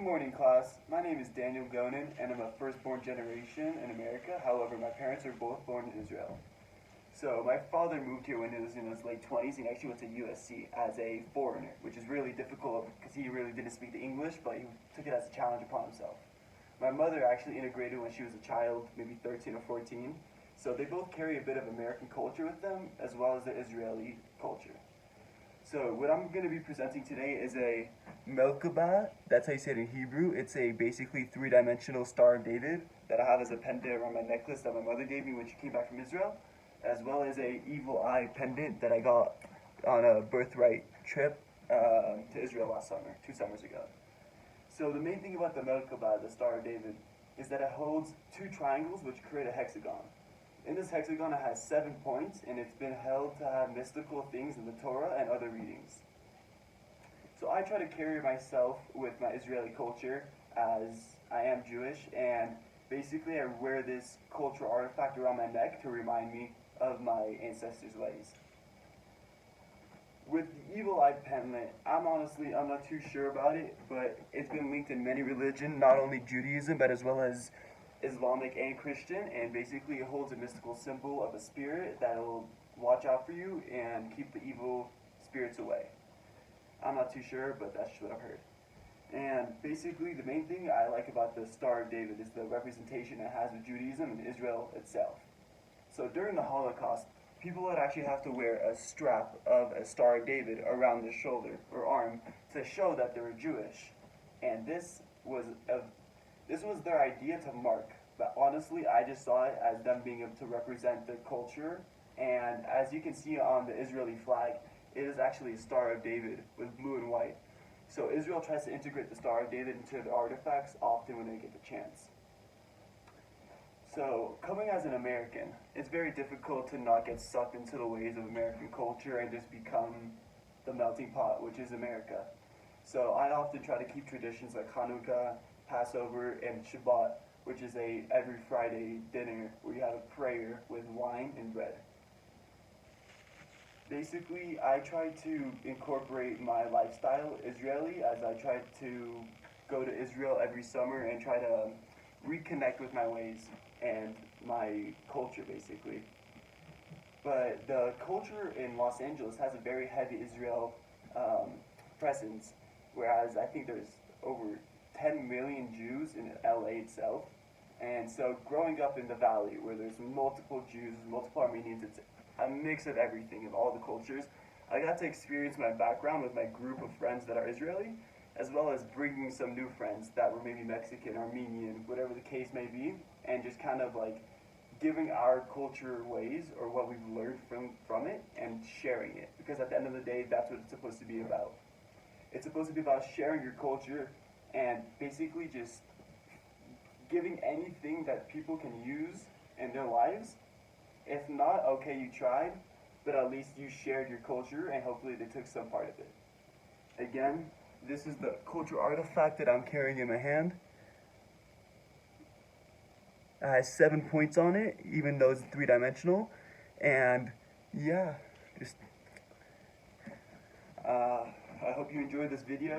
morning, class. My name is Daniel Gonin, and I'm a firstborn generation in America. However, my parents are both born in Israel. So my father moved here when he was in his late 20s. He actually went to USC as a foreigner, which is really difficult because he really didn't speak the English, but he took it as a challenge upon himself. My mother actually integrated when she was a child, maybe 13 or 14. So they both carry a bit of American culture with them, as well as the Israeli culture. So what I'm going to be presenting today is a Merkabah. That's how you say it in Hebrew. It's a basically three-dimensional Star of David that I have as a pendant around my necklace that my mother gave me when she came back from Israel, as well as a evil eye pendant that I got on a birthright trip to Israel last summer, 2 summers ago. So the main thing about the Merkabah, the Star of David, is that it holds 2 triangles which create a hexagon. In this hexagon, it has 7 points, and it's been held to have mystical things in the Torah and other readings. So I try to carry myself with my Israeli culture as I am Jewish, and basically I wear this cultural artifact around my neck to remind me of my ancestors' ways. With the evil eye pendant, I'm not too sure about it, but it's been linked in many religions, not only Judaism, but as well as Islamic and Christian, and basically it holds a mystical symbol of a spirit that will watch out for you and keep the evil spirits away. I'm not too sure, but that's just what I've heard. And basically the main thing I like about the Star of David is the representation it has with Judaism and Israel itself. So during the Holocaust, people would actually have to wear a strap of a Star of David around their shoulder or arm to show that they were Jewish. And this was their idea to mark, but honestly I just saw it as them being able to represent their culture. And as you can see on the Israeli flag, it is actually a Star of David with blue and white. So Israel tries to integrate the Star of David into their artifacts often when they get the chance. So coming as an American, it's very difficult to not get sucked into the ways of American culture and just become the melting pot, which is America. So I often try to keep traditions like Hanukkah, Passover, and Shabbat, which is a every Friday dinner where you have a prayer with wine and bread. Basically, I try to incorporate my lifestyle Israeli as I try to go to Israel every summer and try to reconnect with my ways and my culture, basically. But the culture in Los Angeles has a very heavy Israel presence, whereas I think there's over 10 million Jews in LA itself. And so growing up in the valley where there's multiple Jews, multiple Armenians, it's a mix of everything, of all the cultures, I got to experience my background with my group of friends that are Israeli, as well as bringing some new friends that were maybe Mexican, Armenian, whatever the case may be, and just kind of like giving our culture ways or what we've learned from it and sharing it. Because at the end of the day, that's what it's supposed to be about. It's supposed to be about sharing your culture and basically just giving anything that people can use in their lives. If not, okay, you tried, but at least you shared your culture and hopefully they took some part of it. Again, this is the cultural artifact that I'm carrying in my hand. It has 7 points on it, even though it's 3-dimensional. And yeah, I hope you enjoyed this video.